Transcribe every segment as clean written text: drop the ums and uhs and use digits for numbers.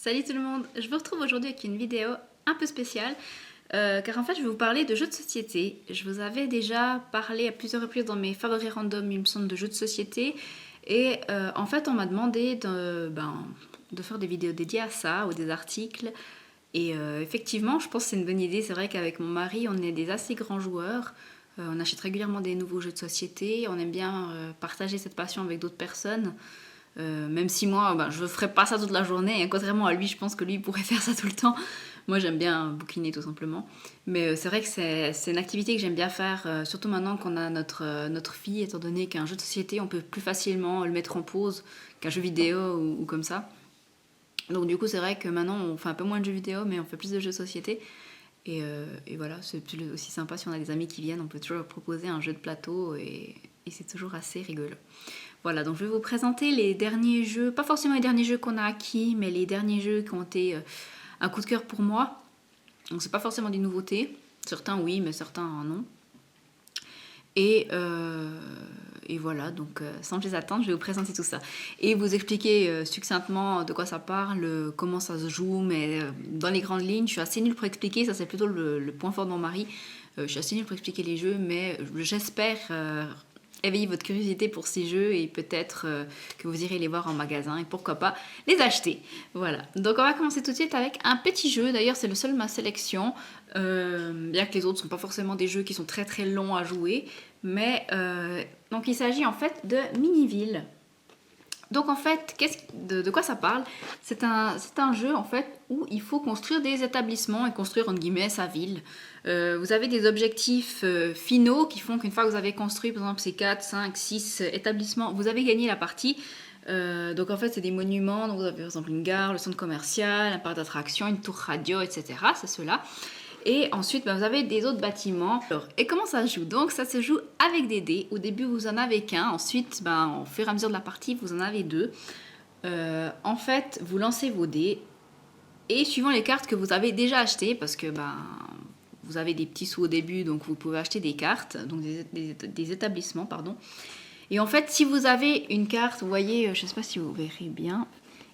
Salut tout le monde, je vous retrouve aujourd'hui avec une vidéo un peu spéciale car en fait je vais vous parler de jeux de société. Je vous avais déjà parlé à plusieurs reprises dans mes favoris random, il me semble, de jeux de société et en fait on m'a demandé de faire des vidéos dédiées à ça ou des articles et effectivement je pense que c'est une bonne idée. C'est vrai qu'avec mon mari on est des assez grands joueurs, on achète régulièrement des nouveaux jeux de société, on aime bien partager cette passion avec d'autres personnes. Même si moi, je ne ferais pas ça toute la journée, hein. Contrairement à lui, je pense que lui pourrait faire ça tout le temps. Moi, j'aime bien bouquiner tout simplement. Mais c'est vrai que c'est une activité que j'aime bien faire, surtout maintenant qu'on a notre fille, étant donné qu'un jeu de société, on peut plus facilement le mettre en pause qu'un jeu vidéo ou comme ça. Donc du coup, c'est vrai que maintenant, on fait un peu moins de jeux vidéo, mais on fait plus de jeux de société. Et voilà, c'est aussi sympa si on a des amis qui viennent, on peut toujours leur proposer un jeu de plateau et c'est toujours assez rigolo. Voilà, donc je vais vous présenter les derniers jeux, pas forcément les derniers jeux qu'on a acquis, mais les derniers jeux qui ont été un coup de cœur pour moi. Donc c'est pas forcément des nouveautés, certains oui, mais certains non. Et, euh, et voilà, donc sans plus attendre, je vais vous présenter tout ça. Et vous expliquer succinctement de quoi ça parle, comment ça se joue, mais dans les grandes lignes, je suis assez nulle pour expliquer, ça c'est plutôt le point fort de mon mari. Je suis assez nulle pour expliquer les jeux, mais j'espère éveiller votre curiosité pour ces jeux et peut-être que vous irez les voir en magasin et pourquoi pas les acheter. Voilà, donc on va commencer tout de suite avec un petit jeu. D'ailleurs c'est le seul de ma sélection, bien que les autres ne sont pas forcément des jeux qui sont très très longs à jouer, mais donc il s'agit en fait de Miniville. Donc en fait, de quoi ça parle? C'est un jeu en fait où il faut construire des établissements et construire entre guillemets sa ville. Vous avez des objectifs finaux qui font qu'une fois que vous avez construit par exemple ces 4, 5, 6 établissements, vous avez gagné la partie. Donc en fait c'est des monuments, donc vous avez par exemple une gare, le centre commercial, un parc d'attractions, une tour radio, etc. C'est ceux-là. Et ensuite, vous avez des autres bâtiments. Alors, et comment ça se joue? Donc, ça se joue avec des dés. Au début, vous en avez qu'un. Ensuite, au fur et à mesure de la partie, vous en avez deux. En fait, vous lancez vos dés. Et suivant les cartes que vous avez déjà achetées, parce que vous avez des petits sous au début, donc vous pouvez acheter des cartes, donc des établissements, pardon. Et en fait, si vous avez une carte, vous voyez, je ne sais pas si vous verrez bien.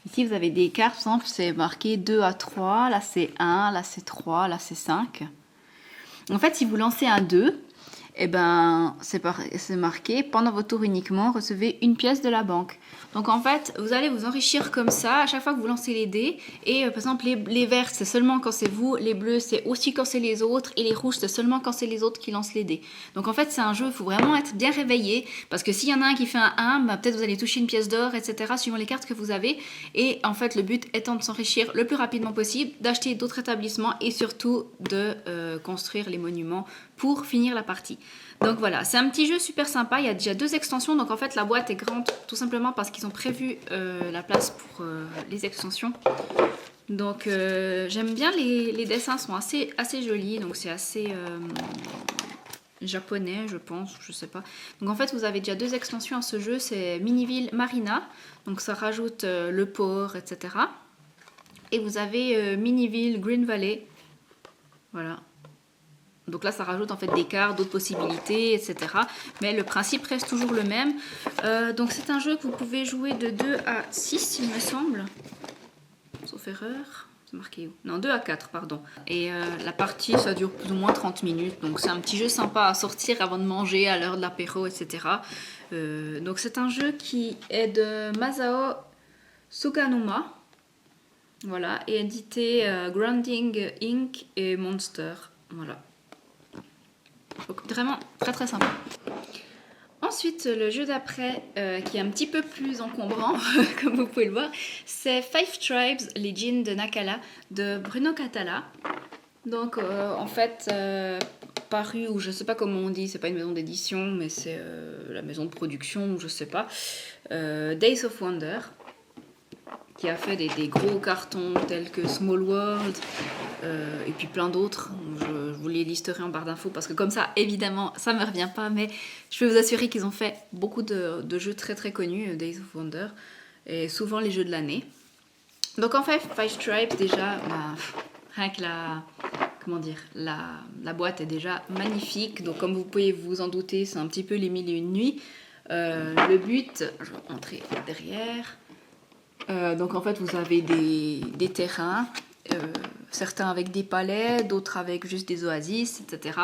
Ici, vous avez des cartes, par exemple, c'est marqué 2 à 3, là c'est 1, là c'est 3, là c'est 5. En fait, si vous lancez un 2, eh ben, c'est marqué, pendant votre tour uniquement, recevez une pièce de la banque. Donc en fait, vous allez vous enrichir comme ça à chaque fois que vous lancez les dés. Et par exemple, les verts, c'est seulement quand c'est vous, les bleus, c'est aussi quand c'est les autres, et les rouges, c'est seulement quand c'est les autres qui lancent les dés. Donc en fait, c'est un jeu, il faut vraiment être bien réveillé, parce que s'il y en a un qui fait un 1, peut-être vous allez toucher une pièce d'or, etc., suivant les cartes que vous avez. Et en fait, le but étant de s'enrichir le plus rapidement possible, d'acheter d'autres établissements, et surtout de construire les monuments pour finir la partie. Donc voilà, c'est un petit jeu super sympa, il y a déjà 2 extensions, donc en fait la boîte est grande tout simplement parce qu'ils ont prévu la place pour les extensions. Donc j'aime bien, les dessins sont assez jolis, donc c'est assez japonais je pense, je sais pas. Donc en fait vous avez déjà 2 extensions à ce jeu, c'est Miniville Marina, donc ça rajoute le port, etc. Et vous avez Miniville Green Valley, voilà. Donc là, ça rajoute en fait des cartes, d'autres possibilités, etc. Mais le principe reste toujours le même. Donc c'est un jeu que vous pouvez jouer de 2 à 6, il me semble. Sauf erreur. C'est marqué où? Non, 2 à 4, pardon. Et la partie, ça dure plus ou moins 30 minutes. Donc c'est un petit jeu sympa à sortir avant de manger, à l'heure de l'apéro, etc. Donc c'est un jeu qui est de Masao Suganuma. Voilà. Et édité Grounding Inc. et Monster. Voilà. Donc vraiment très très sympa. Ensuite, le jeu d'après, qui est un petit peu plus encombrant, comme vous pouvez le voir, c'est Five Tribes, les djinns de Nakala, de Bruno Catala. Donc en fait, paru, ou je sais pas comment on dit, c'est pas une maison d'édition, mais c'est la maison de production, je sais pas, Days of Wonder, qui a fait des gros cartons tels que Small World, et puis plein d'autres. Je vous les listerai en barre d'infos parce que comme ça, évidemment, ça me revient pas, mais je peux vous assurer qu'ils ont fait beaucoup de jeux très très connus, Days of Wonder, et souvent les jeux de l'année. Donc en fait, Five Tribes, déjà, rien que la boîte est déjà magnifique. Donc comme vous pouvez vous en douter, c'est un petit peu les mille et une nuits. Le but, je vais rentrer derrière. Donc en fait vous avez des terrains, certains avec des palais, d'autres avec juste des oasis, etc.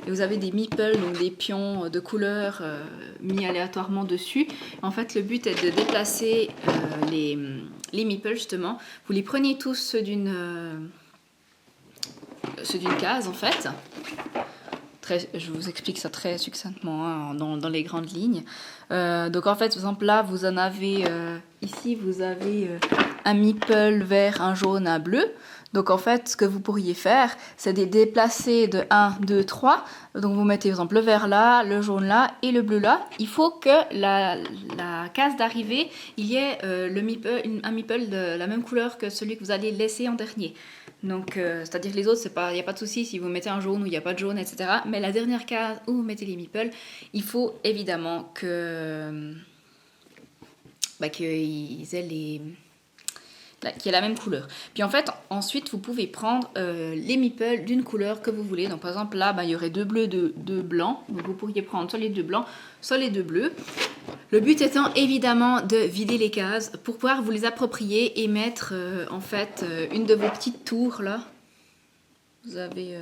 Et vous avez des meeples, donc des pions de couleurs mis aléatoirement dessus. En fait le but est de déplacer les meeples justement. Vous les prenez tous ceux d'une case en fait. Je vous explique ça très succinctement hein, dans les grandes lignes. Donc en fait, par exemple là, vous en avez ici, vous avez un meeple vert, un jaune, un bleu. Donc en fait, ce que vous pourriez faire, c'est de déplacer de 1, 2, 3. Donc vous mettez par exemple le vert là, le jaune là et le bleu là. Il faut que la case d'arrivée, il y ait un meeple de la même couleur que celui que vous allez laisser en dernier. Donc, c'est-à-dire que les autres, il n'y a pas de souci si vous mettez un jaune ou il n'y a pas de jaune, etc. Mais la dernière case où vous mettez les meeples, il faut évidemment qu'ils aient qui est la même couleur. Puis en fait, ensuite, vous pouvez prendre les meeples d'une couleur que vous voulez. Donc par exemple, là, il y aurait deux bleus, deux blancs. Donc vous pourriez prendre soit les deux blancs, soit les deux bleus. Le but étant évidemment de vider les cases pour pouvoir vous les approprier et mettre en fait une de vos petites tours là. Vous avez...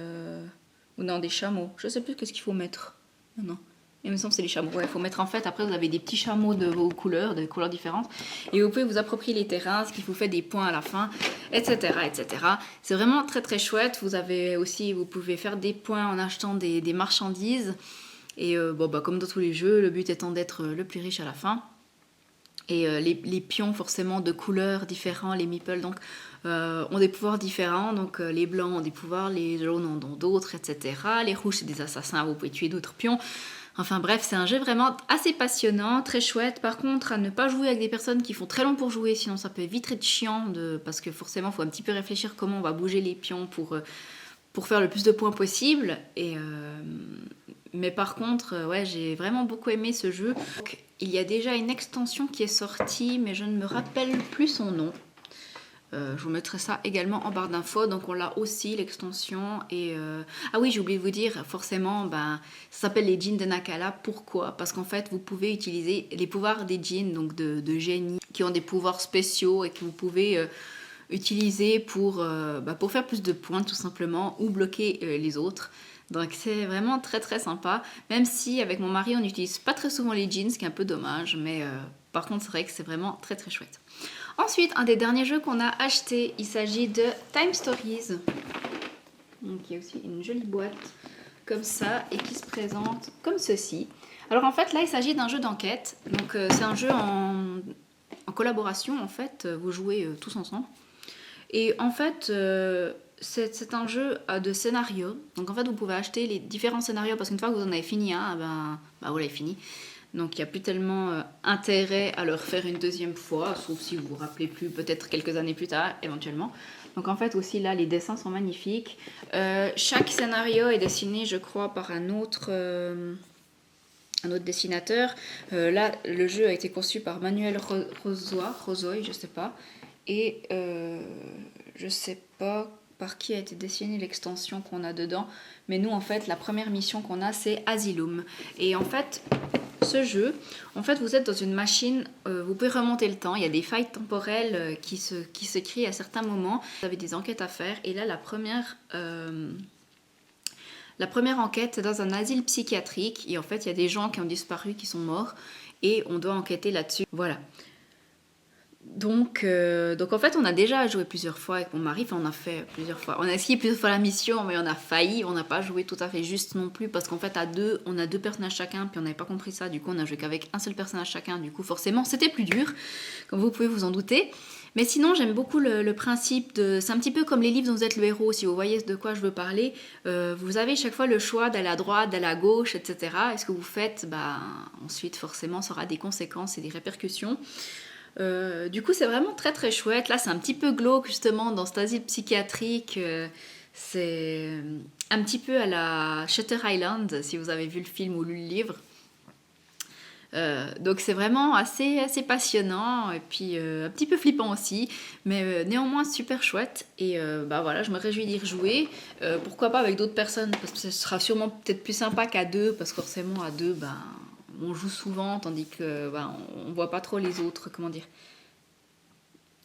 ou non, des chameaux. Je sais plus qu'est-ce qu'il faut mettre. Non. Il me semble que c'est les chameaux. Ouais, il faut mettre en fait, après vous avez des petits chameaux de vos couleurs, de couleurs différentes. Et vous pouvez vous approprier les terrains, ce qui vous fait des points à la fin, etc. etc. C'est vraiment très très chouette. Vous pouvez faire des points en achetant des marchandises. Et comme dans tous les jeux, le but étant d'être le plus riche à la fin. Et les pions forcément de couleurs différentes, les meeples donc ont des pouvoirs différents. Donc les blancs ont des pouvoirs, les jaunes en ont d'autres, etc. Les rouges c'est des assassins, vous pouvez tuer d'autres pions. Enfin bref, c'est un jeu vraiment assez passionnant, très chouette. Par contre, à ne pas jouer avec des personnes qui font très long pour jouer, sinon ça peut vite être chiant, parce que forcément, il faut un petit peu réfléchir comment on va bouger les pions pour faire le plus de points possible. Mais par contre, ouais, j'ai vraiment beaucoup aimé ce jeu. Donc, il y a déjà une extension qui est sortie, mais je ne me rappelle plus son nom. Je vous mettrai ça également en barre d'infos. Donc on l'a aussi, l'extension. Ah oui, j'ai oublié de vous dire, forcément, ça s'appelle les djinns de Nakala. Pourquoi? Parce qu'en fait, vous pouvez utiliser les pouvoirs des djinns, donc de génies, qui ont des pouvoirs spéciaux et que vous pouvez utiliser pour faire plus de points, tout simplement, ou bloquer les autres. Donc c'est vraiment très très sympa, même si avec mon mari on n'utilise pas très souvent les djinns, ce qui est un peu dommage, mais par contre c'est vrai que c'est vraiment très très chouette. Ensuite, un des derniers jeux qu'on a acheté, il s'agit de Time Stories. Donc il y a aussi une jolie boîte comme ça et qui se présente comme ceci. Alors en fait là il s'agit d'un jeu d'enquête, donc c'est un jeu en collaboration en fait, vous jouez tous ensemble. Et en fait c'est un jeu de scénario. Donc en fait, vous pouvez acheter les différents scénarios parce qu'une fois que vous en avez fini un, vous l'avez fini. Donc il n'y a plus tellement intérêt à le refaire une deuxième fois, sauf si vous vous rappelez plus, peut-être quelques années plus tard, éventuellement. Donc en fait aussi là, les dessins sont magnifiques. Chaque scénario est dessiné, je crois, par un autre dessinateur. Là, le jeu a été conçu par Manuel Rosoy, je sais pas. Et je sais pas par qui a été dessinée l'extension qu'on a dedans, mais nous en fait la première mission qu'on a c'est Asylum. Et en fait ce jeu, en fait vous êtes dans une machine, vous pouvez remonter le temps, il y a des failles temporelles qui se créent à certains moments, vous avez des enquêtes à faire et là la première enquête c'est dans un asile psychiatrique et en fait il y a des gens qui ont disparu, qui sont morts et on doit enquêter là-dessus. Voilà. Donc en fait on a déjà joué plusieurs fois avec mon mari, enfin on a fait plusieurs fois, on a essayé plusieurs fois la mission mais on a failli, on n'a pas joué tout à fait juste non plus parce qu'en fait à deux on a deux personnages chacun puis on n'avait pas compris ça, du coup on a joué qu'avec un seul personnage chacun, du coup forcément c'était plus dur comme vous pouvez vous en douter. Mais sinon j'aime beaucoup le principe c'est un petit peu comme les livres dont vous êtes le héros, si vous voyez de quoi je veux parler, vous avez chaque fois le choix d'aller à droite, d'aller à gauche, etc. Et ce que vous faites, ensuite forcément ça aura des conséquences et des répercussions. Du coup c'est vraiment très très chouette. Là c'est un petit peu glauque justement dans cet asile psychiatrique, c'est un petit peu à la Shutter Island si vous avez vu le film ou lu le livre. Donc c'est vraiment assez passionnant et puis un petit peu flippant aussi, mais néanmoins super chouette. Et voilà, je me réjouis d'y rejouer. Pourquoi pas avec d'autres personnes, parce que ce sera sûrement peut-être plus sympa qu'à deux, parce que forcément à deux on joue souvent, tandis que on voit pas trop les autres, comment dire,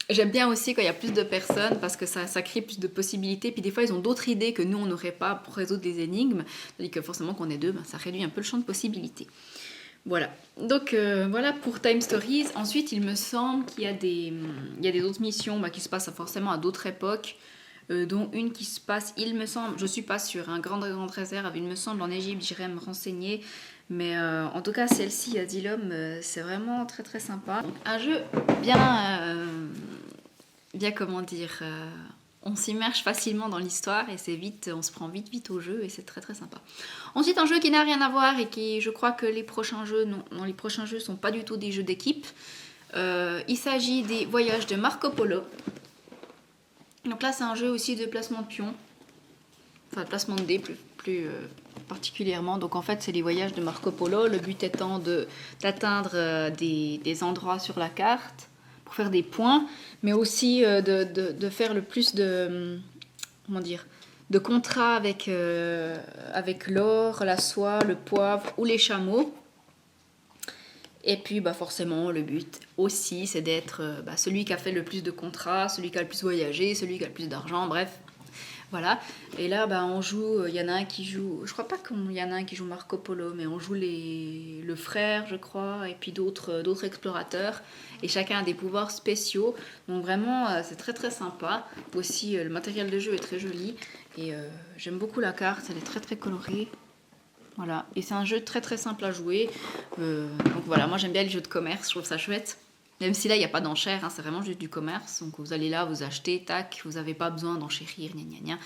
J'aime bien aussi quand il y a plus de personnes parce que ça crée plus de possibilités. Puis des fois, ils ont d'autres idées que nous, on n'aurait pas pour résoudre des énigmes. Tandis que forcément, qu'on est deux, ben, ça réduit un peu le champ de possibilités. Voilà. Donc voilà pour Time Stories. Ensuite, il me semble qu'il y a il y a des autres missions bah, qui se passent forcément à d'autres époques. Dont une qui se passe, il me semble, je suis pas sûre, un grande réserve, il me semble en Égypte, j'irai me renseigner. Mais en tout cas, celle-ci, Asylum, c'est vraiment très très sympa. Donc, un jeu bien comment dire, on s'immerge facilement dans l'histoire et c'est vite, on se prend vite au jeu et c'est très très sympa. Ensuite, un jeu qui n'a rien à voir et qui, je crois que les prochains jeux, non, les prochains jeux sont pas du tout des jeux d'équipe. Il s'agit des voyages de Marco Polo. Donc là, c'est un jeu aussi de placement de pions, enfin de placement de dés plus particulièrement. Donc en fait, c'est les voyages de Marco Polo. Le but étant d'atteindre des endroits sur la carte pour faire des points, mais aussi de faire le plus comment dire, de contrats avec l'or, la soie, le poivre ou les chameaux. Et puis bah forcément le but aussi c'est d'être celui qui a fait le plus de contrats, celui qui a le plus voyagé, celui qui a le plus d'argent, bref. Voilà. Et là bah, on joue, il y en a un qui joue, je crois pas qu'il y en a un qui joue Marco Polo, mais on joue le frère je crois, et puis d'autres explorateurs. Et chacun a des pouvoirs spéciaux. Donc vraiment c'est très très sympa. Aussi le matériel de jeu est très joli. Et j'aime beaucoup la carte, elle est très très colorée. Voilà, et c'est un jeu très très simple à jouer. Donc voilà, moi j'aime bien les jeux de commerce, je trouve ça chouette. Même si là il n'y a pas d'enchère, hein, c'est vraiment juste du commerce. Donc vous allez là, vous achetez, tac, vous n'avez pas besoin d'enchérir, gna gna gna.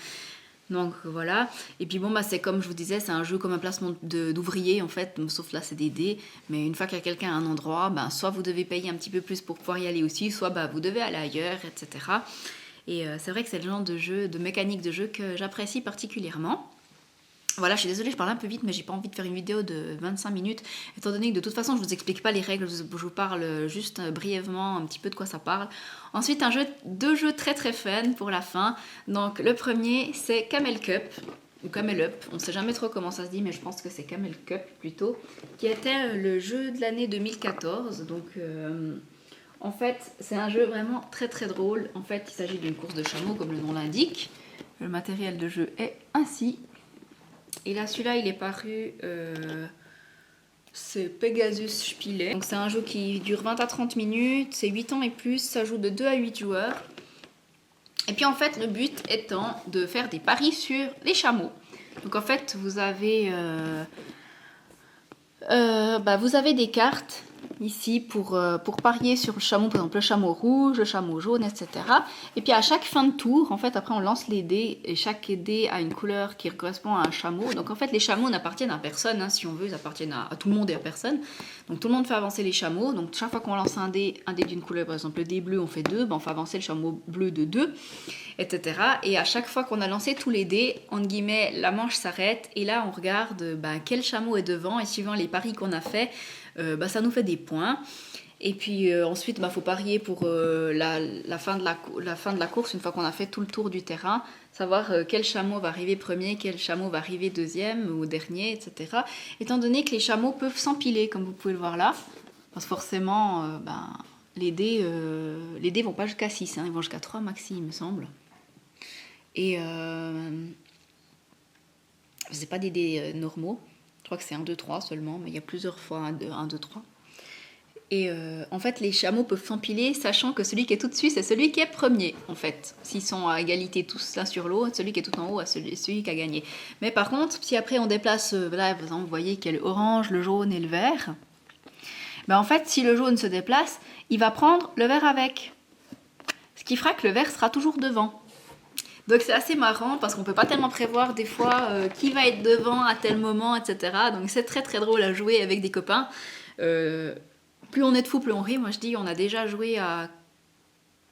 Donc voilà. Et puis bon, bah, c'est comme je vous disais, c'est un jeu comme un placement d'ouvrier en fait, sauf là c'est des dés. Mais une fois qu'il y a quelqu'un à un endroit, bah, soit vous devez payer un petit peu plus pour pouvoir y aller aussi, soit bah, vous devez aller ailleurs, etc. Et c'est vrai que c'est le genre de jeu, de mécanique de jeu que j'apprécie particulièrement. Voilà, je suis désolée, je parle un peu vite, mais j'ai pas envie de faire une vidéo de 25 minutes, étant donné que de toute façon, je vous explique pas les règles, je vous parle juste brièvement un petit peu de quoi ça parle. Ensuite, deux jeux très très fun pour la fin. Donc, le premier, c'est Camel Cup, ou Camel Up, on sait jamais trop comment ça se dit, mais je pense que c'est Camel Cup plutôt, qui était le jeu de l'année 2014. Donc, en fait, c'est un jeu vraiment très très drôle. En fait, il s'agit d'une course de chameau, comme le nom l'indique. Le matériel de jeu est ainsi. Et là, celui-là, il est paru, c'est Pegasus Spiele. Donc c'est un jeu qui dure 20 à 30 minutes, c'est 8 ans et plus, ça joue de 2 à 8 joueurs. Et puis en fait, le but étant de faire des paris sur les chameaux. Donc en fait, vous avez des cartes ici pour parier sur le chameau, par exemple le chameau rouge, le chameau jaune, etc. Et puis à chaque fin de tour, en fait, après on lance les dés et chaque dé a une couleur qui correspond à un chameau. Donc en fait, les chameaux n'appartiennent à personne, hein, si on veut, ils appartiennent à tout le monde et à personne. Donc tout le monde fait avancer les chameaux. Donc chaque fois qu'on lance un dé d'une couleur, par exemple le dé bleu, on fait 2, ben, on fait avancer le chameau bleu de 2, etc. Et à chaque fois qu'on a lancé tous les dés, entre guillemets, la manche s'arrête et là on regarde quel chameau est devant et suivant les paris qu'on a fait, ça nous fait des points. Et puis ensuite, faut parier pour la fin de la course, une fois qu'on a fait tout le tour du terrain, savoir quel chameau va arriver premier, quel chameau va arriver deuxième ou dernier, etc. Étant donné que les chameaux peuvent s'empiler, comme vous pouvez le voir là, parce que forcément, les dés vont pas jusqu'à 6, hein, ils vont jusqu'à 3 maxi, il me semble. Et c'est pas des dés normaux, je crois que c'est 1, 2, 3 seulement, mais il y a plusieurs fois 1, 2, 3. Et en fait, les chameaux peuvent s'empiler, sachant que celui qui est tout dessus, c'est celui qui est premier, en fait. S'ils sont à égalité tous l'un sur l'autre, celui qui est tout en haut, c'est celui qui a gagné. Mais par contre, si après on déplace, là, par exemple, vous voyez qu'il y a l'orange, le jaune et le vert, en fait, si le jaune se déplace, il va prendre le vert avec. Ce qui fera que le vert sera toujours devant. Donc c'est assez marrant parce qu'on peut pas tellement prévoir des fois qui va être devant à tel moment, etc. Donc c'est très très drôle à jouer avec des copains. Plus on est de fous, plus on rit. Moi je dis, on a déjà joué à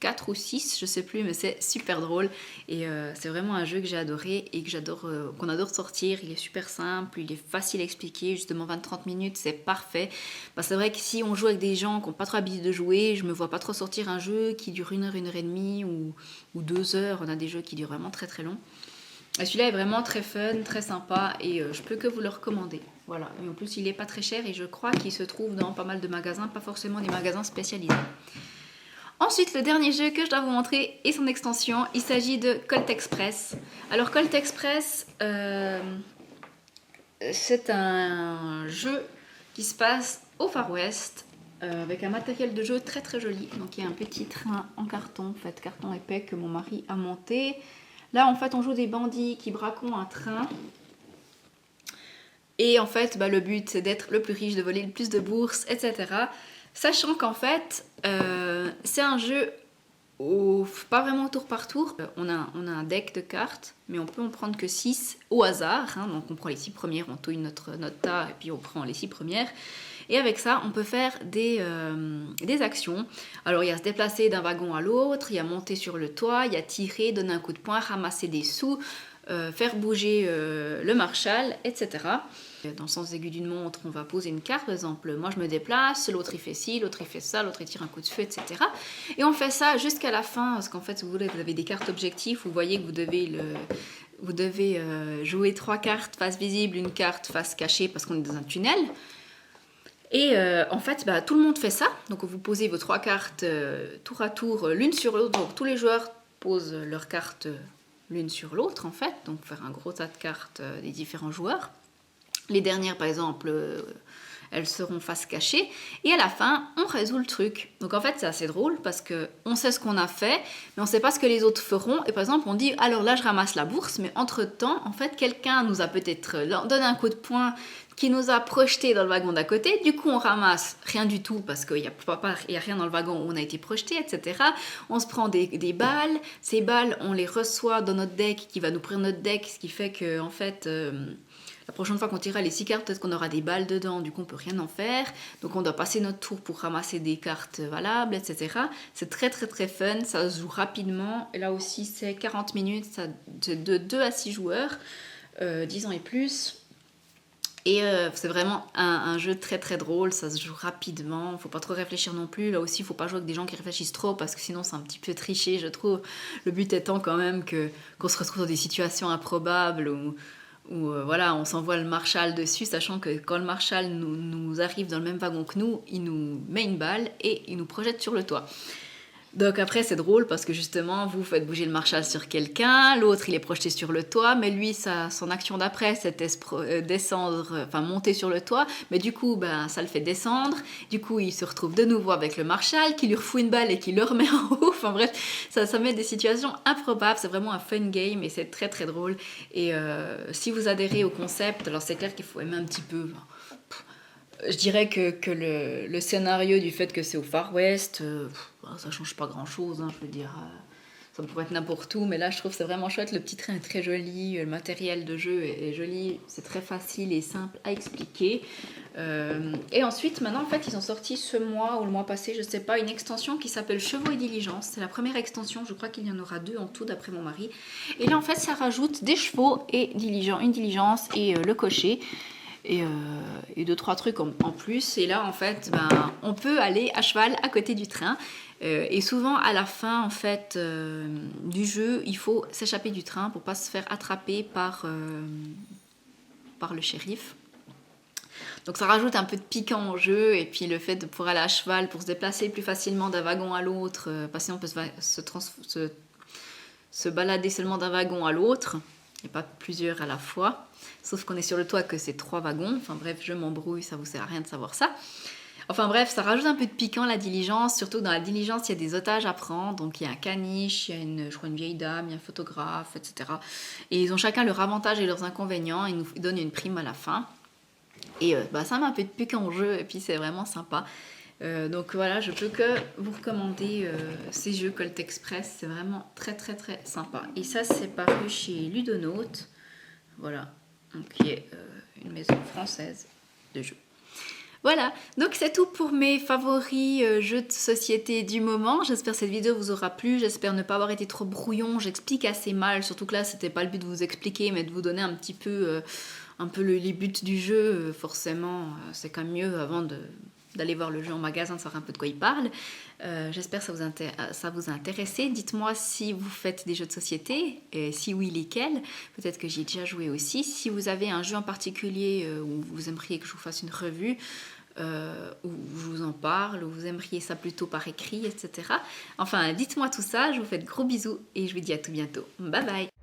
4 ou 6, je sais plus, mais c'est super drôle. Et c'est vraiment un jeu que j'ai adoré et que qu'on adore sortir. Il est super simple, il est facile à expliquer. Justement, 20-30 minutes, c'est parfait. C'est vrai que si on joue avec des gens qui n'ont pas trop l'habitude de jouer, je me vois pas trop sortir un jeu qui dure 1 heure, 1 heure et demie ou 2 heures. On a des jeux qui durent vraiment très très long. Et celui-là est vraiment très fun, très sympa et je peux que vous le recommander. Voilà. Et en plus, il est pas très cher et je crois qu'il se trouve dans pas mal de magasins, pas forcément des magasins spécialisés. Ensuite, le dernier jeu que je dois vous montrer est son extension. Il s'agit de Colt Express. Alors Colt Express, c'est un jeu qui se passe au Far West avec un matériel de jeu très très joli. Donc il y a un petit train en carton, en fait carton épais que mon mari a monté. Là en fait on joue des bandits qui braquent un train. Et en fait le but c'est d'être le plus riche, de voler le plus de bourses, etc. Sachant qu'en fait c'est un jeu pas vraiment tour par tour. On a un deck de cartes, mais on peut en prendre que 6 au hasard. Hein. Donc on prend les 6 premières, on touille notre tas et puis on prend les 6 premières. Et avec ça, on peut faire des actions. Alors il y a se déplacer d'un wagon à l'autre, il y a monter sur le toit, il y a tirer, donner un coup de poing, ramasser des sous, faire bouger le Marshall, etc. Dans le sens aigu d'une montre, on va poser une carte, par exemple, moi je me déplace, l'autre il fait ci, l'autre il fait ça, l'autre il tire un coup de feu, etc. Et on fait ça jusqu'à la fin, parce qu'en fait, vous avez des cartes objectifs, vous voyez que vous devez jouer 3 cartes face visible, une carte face cachée, parce qu'on est dans un tunnel. Et en fait, tout le monde fait ça. Donc vous posez vos 3 cartes tour à tour, l'une sur l'autre. Donc tous les joueurs posent leurs cartes l'une sur l'autre, en fait. Donc faire un gros tas de cartes des différents joueurs. Les dernières, par exemple, elles seront face cachée. Et à la fin, on résout le truc. Donc en fait, c'est assez drôle parce qu'on sait ce qu'on a fait, mais on ne sait pas ce que les autres feront. Et par exemple, on dit, alors là, je ramasse la bourse, mais entre-temps, en fait, quelqu'un nous a peut-être donné un coup de poing qui nous a projeté dans le wagon d'à côté. Du coup, on ramasse rien du tout parce qu'il n'y a rien dans le wagon où on a été projeté, etc. On se prend des balles. Ces balles, on les reçoit dans notre deck qui va nous prendre notre deck, ce qui fait que, en fait... la prochaine fois qu'on tirera les 6 cartes, peut-être qu'on aura des balles dedans, du coup on peut rien en faire. Donc on doit passer notre tour pour ramasser des cartes valables, etc. C'est très très très fun, ça se joue rapidement. Et là aussi c'est 40 minutes, c'est de 2 à 6 joueurs, 10 ans et plus. Et c'est vraiment un jeu très très drôle, ça se joue rapidement, faut pas trop réfléchir non plus. Là aussi, il faut pas jouer avec des gens qui réfléchissent trop parce que sinon c'est un petit peu triché, je trouve. Le but étant quand même qu'on se retrouve dans des situations improbables où voilà, on s'envoie le Marshall dessus, sachant que quand le Marshall nous arrive dans le même wagon que nous, il nous met une balle et il nous projette sur le toit. Donc après c'est drôle parce que justement vous faites bouger le Marshall sur quelqu'un, l'autre il est projeté sur le toit, mais lui son action d'après c'était descendre, enfin monter sur le toit, mais du coup ça le fait descendre, du coup il se retrouve de nouveau avec le Marshall qui lui refoue une balle et qui le remet en haut, enfin bref ça met des situations improbables, c'est vraiment un fun game et c'est très très drôle et si vous adhérez au concept, alors c'est clair qu'il faut aimer un petit peu... Je dirais que le scénario du fait que c'est au Far West, ça change pas grand chose, hein, je veux dire, ça pourrait être n'importe où, mais là je trouve que c'est vraiment chouette, le petit train est très joli, le matériel de jeu est joli, c'est très facile et simple à expliquer. Et ensuite, maintenant en fait, ils ont sorti ce mois ou le mois passé, je sais pas, une extension qui s'appelle Chevaux et Diligence, c'est la première extension, je crois qu'il y en aura 2 en tout d'après mon mari. Et là en fait, ça rajoute des chevaux et une diligence et le cocher. Et 2-3 trucs en plus. Et là, en fait, on peut aller à cheval à côté du train. Et souvent, à la fin, en fait, du jeu, il faut s'échapper du train pour pas se faire attraper par le shérif. Donc ça rajoute un peu de piquant au jeu. Et puis le fait de pouvoir aller à cheval pour se déplacer plus facilement d'un wagon à l'autre. Parce qu'on peut se balader seulement d'un wagon à l'autre. Et pas plusieurs à la fois. Sauf qu'on est sur le toit que c'est 3 wagons. Enfin bref, je m'embrouille, ça vous sert à rien de savoir ça. Enfin bref, ça rajoute un peu de piquant la diligence. Surtout dans la diligence, il y a des otages à prendre. Donc il y a un caniche, il y a je crois une vieille dame, il y a un photographe, etc. Et ils ont chacun leurs avantages et leurs inconvénients. Ils nous donnent une prime à la fin. Et ça met un peu de piquant au jeu et puis c'est vraiment sympa. Donc voilà, je peux que vous recommander ces jeux Colt Express, c'est vraiment très très très sympa. Et ça c'est paru chez Ludonote, voilà, donc, qui est une maison française de jeux. Voilà, donc c'est tout pour mes favoris jeux de société du moment. J'espère que cette vidéo vous aura plu, j'espère ne pas avoir été trop brouillon, j'explique assez mal, surtout que là c'était pas le but de vous expliquer mais de vous donner un petit peu, les buts du jeu, forcément c'est quand même mieux avant d'aller voir le jeu en magasin, de savoir un peu de quoi il parle. J'espère que ça vous a intéressé. Dites-moi si vous faites des jeux de société, et si oui, lesquels. Peut-être que j'y ai déjà joué aussi. Si vous avez un jeu en particulier où vous aimeriez que je vous fasse une revue, où je vous en parle, ou vous aimeriez ça plutôt par écrit, etc. Enfin, dites-moi tout ça, je vous fais de gros bisous et je vous dis à tout bientôt. Bye bye!